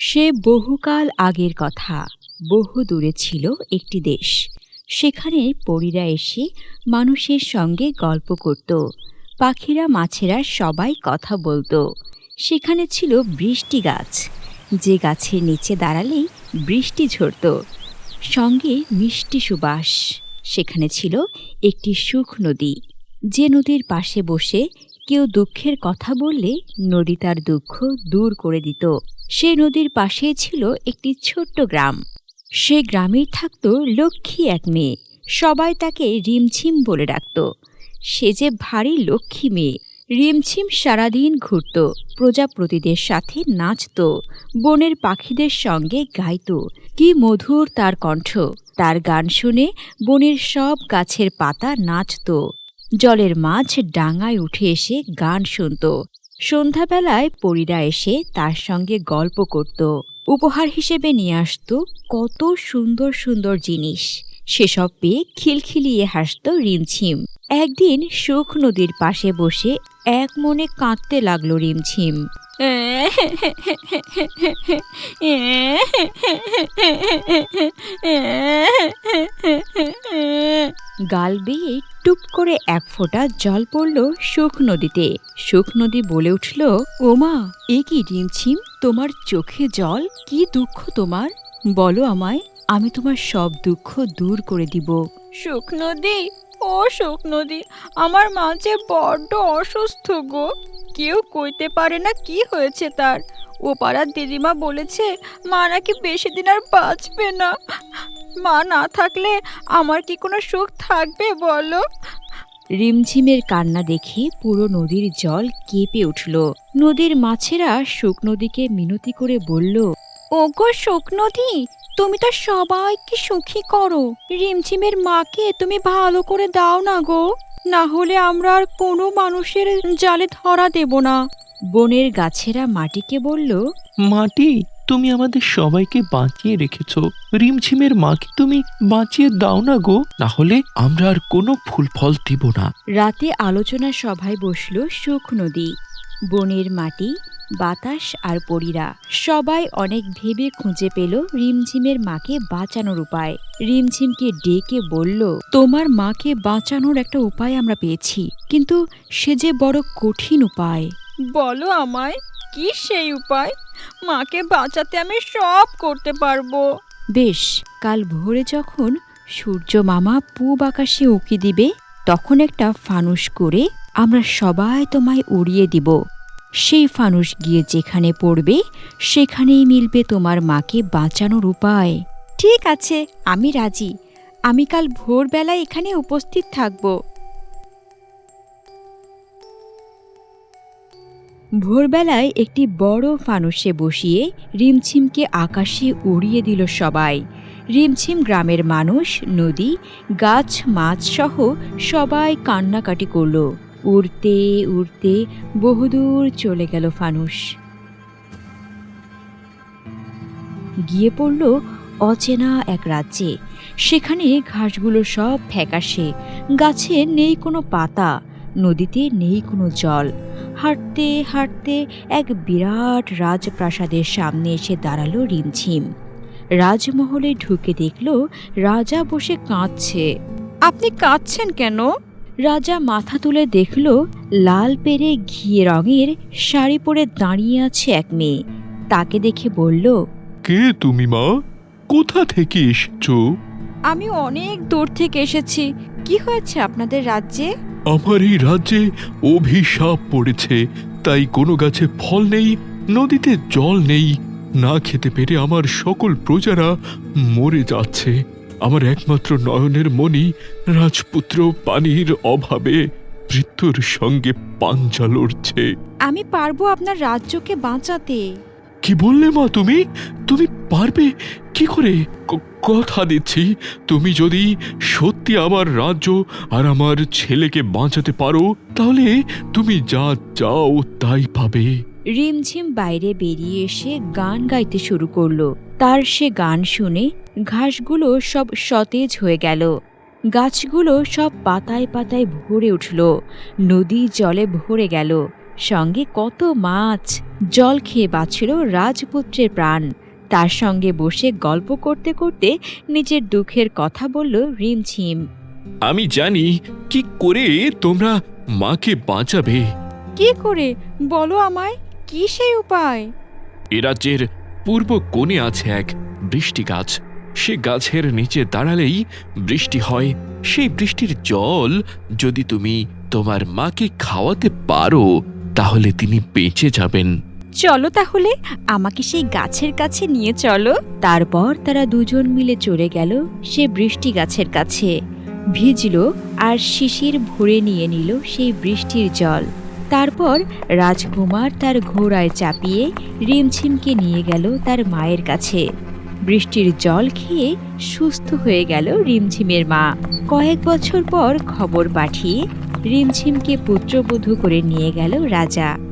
সে বহুকাল আগের কথা। বহু দূরে ছিল একটি দেশ। সেখানে পরীরা এসে মানুষের সঙ্গে গল্প করত। পাখিরা মাছেরা সবাই কথা বলতো। সেখানে ছিল বৃষ্টি গাছ, যে গাছের নিচে দাঁড়ালেই বৃষ্টি ঝরত, সঙ্গে মিষ্টি সুবাস। সেখানে ছিল একটি সুখ নদী, যে নদীর পাশে বসে কেউ দুঃখের কথা বললে নদী তার দুঃখ দূর করে দিত। সে নদীর পাশেই ছিল একটি ছোট্ট গ্রাম। সে গ্রামেই থাকত লক্ষ্মী এক মেয়ে। সবাই তাকে রিমঝিম বলে ডাকত। সে যে ভারী লক্ষ্মী মেয়ে। রিমঝিম সারাদিন ঘুরত, প্রজাপতিদের সাথে নাচত, বনের পাখিদের সঙ্গে গাইত। কি মধুর তার কণ্ঠ! তার গান শুনে বনের সব গাছের পাতা নাচত। জলের মাছ ডাঙায় উঠে এসে গান শুনত। সন্ধ্যাবেলায় পরীরা এসে তার সঙ্গে গল্প করত। উপহার হিসেবে নিয়ে আসত কত সুন্দর সুন্দর জিনিস। সেসব পেয়ে খিলখিলিয়ে হাসত রিমঝিম। একদিন সুখ নদীর পাশে বসে এক মনে কাঁদতে লাগলো রিমঝিম। গাল বেয়ে টুপ করে এক ফোঁটা জল পড়ল সুখ নদীতে। সুখ নদী বলে উঠল, ওমা, এ কি রিমঝিম, তোমার চোখে জল? কি দুঃখ তোমার? বলো আমায়, আমি তোমার সব দুঃখ দূর করে দিব। সুখ নদী, ও সুখ নদী, আমার মা যে বড্ড অসুস্থ গো। কেউ কইতে পারে না কি হয়েছে তার। ও পাড়ার দিদিমা বলেছে মা নাকি বেশি দিন আর বাঁচবে না। মা না থাকলে আমার কি কোনো সুখ থাকবে বলো? রিমঝিমের কান্না দেখে পুরো নদীর জল কেঁপে উঠল। নদীর মাছেরা সুখ নদীকে মিনতি করে বলল, ওগো সুখ নদী, তুমি তো সবাইকে সুখী করো। রিমঝিমের মাকে তুমি ভালো করে দাও না গো, না হলে আমরা আর কোনো মানুষের জালে ধরা দেব না। বনের গাছেরা মাটিকে বলল, মাটি, তুমি আমাদের সবাইকে বাঁচিয়ে রেখেছ। রিমঝিমের মাকে তুমি বাঁচিয়ে দাও না গো, না হলে আমরা আর কোনো ফুল ফল দিব না। রাতে আলোচনা সভায় বসল সুখ নদী, বনের মাটি, বাতাস আর পরীরা। সবাই অনেক ভেবে খুঁজে পেল রিমঝিমের মাকে বাঁচানোর উপায়। রিমঝিমকে ডেকে বলল, তোমার মাকে বাঁচানোর একটা উপায় আমরা পেয়েছি, কিন্তু সে যে বড় কঠিন উপায়। বলো আমায়, কি সেই উপায়? মাকে বাঁচাতে আমি সব করতে পারবো। বেশ, কাল ভোরে যখন সূর্য মামা পূব আকাশে উঁকি দিবে, তখন একটা ফানুস করে আমরা সবাই তোমায় উড়িয়ে দিব। সেই ফানুস গিয়ে যেখানে পড়বে সেখানেই মিলবে তোমার মাকে বাঁচানোর উপায়। ঠিক আছে, আমি রাজি। আমি কাল ভোরবেলায় এখানে উপস্থিত থাকব। ভোরবেলায় একটি বড় ফানুসে বসিয়ে রিমঝিমকে আকাশে উড়িয়ে দিল সবাই। রিমঝিম গ্রামের মানুষ, নদী, গাছ, মাছ সহ সবাই কান্নাকাটি করল। উড়তে উড়তে বহুদূর চলে গেল ফানুস। গিয়ে পড়ল অচেনা এক রাজ্যে। সেখানে ঘাসগুলো সব ফ্যাকাশে, গাছে নেই কোনো পাতা, নদীতে নেই কোনো জল। হাঁটতে হাঁটতে এক বিরাট রাজপ্রাসাদের সামনে এসে দাঁড়ালো রিমঝিম। রাজমহলে ঢুকে দেখল রাজা বসে কাঁদছে। আপনি কাঁদছেন কেন? রাজা মাথা তুলে দেখল লাল পেরে ঘিয়ে রঙের শাড়ি পরে দাঁড়িয়ে আছে এক মেয়ে। তাকে দেখে বলল, কে তুমি মা? কোথা থেকে এসেছো? আমি অনেক দূর থেকে এসেছি। কি হয়েছে আপনাদের রাজ্যে? আমার এই রাজ্যে অভিশাপ পড়েছে, তাই কোনো গাছে ফল নেই, নদীতে জল নেই। না খেতে পেরে আমার সকল প্রজারা মরে যাচ্ছে। আমার একমাত্র নয়নের মণি রাজপুত্র পানির অভাবে মৃত্যুর সঙ্গে পাঞ্জা লড়ছে। আমি পারবো আপনার রাজ্যকে বাঁচাতে। কি বললে মা তুমি? তুমি পারবে কি করে? কথা দিচ্ছি, তুমি যদি সত্যি আমার রাজ্য আর আমার ছেলেকে বাঁচাতে পারো, তাহলে তুমি যা চাও তাই পাবে। রিমঝিম বাইরে বেরিয়ে এসে গান গাইতে শুরু করলো। তার সে গান শুনে ঘাসগুলো সব সতেজ হয়ে গেল, গাছগুলো সব পাতায় পাতায় ভরে উঠল, নদী জলে ভরে গেল। সঙ্গে কত মাছ। জল খেয়ে বাঁচল রাজপুত্রের প্রাণ। তার সঙ্গে বসে গল্প করতে করতে নিজের দুঃখের কথা বলল রিমঝিম। আমি জানি কি করে তোমরা মাকে বাঁচাবে। কি করে বলো আমায়, কি সেই উপায়? এ রাজ্যের পূর্ব কোণে আছে এক বৃষ্টি গাছ। সে গাছের নিচে দাঁড়ালেই বৃষ্টি হয়। সেই বৃষ্টির জল যদি তুমি তোমার মাকে খাওয়াতে পারো তাহলে তিনি বেঁচে যাবেন। চলো তাহলে, আমাকে সেই গাছের কাছে নিয়ে চলো। তারপর তারা দুজন মিলে চলে গেল সে বৃষ্টি গাছের কাছে। ভিজল আর শিশির ভরে নিয়ে নিল সেই বৃষ্টির জল। তারপর রাজকুমার তার ঘোড়ায় চাপিয়ে রিমঝিমকে নিয়ে গেল তার মায়ের কাছে। বৃষ্টির জল খেয়ে সুস্থ হয়ে গেল রিমঝিমের মা। কয়েক বছর পর খবর পাঠিয়ে রিমঝিমকে পুত্রবধূ করে নিয়ে গেল রাজা।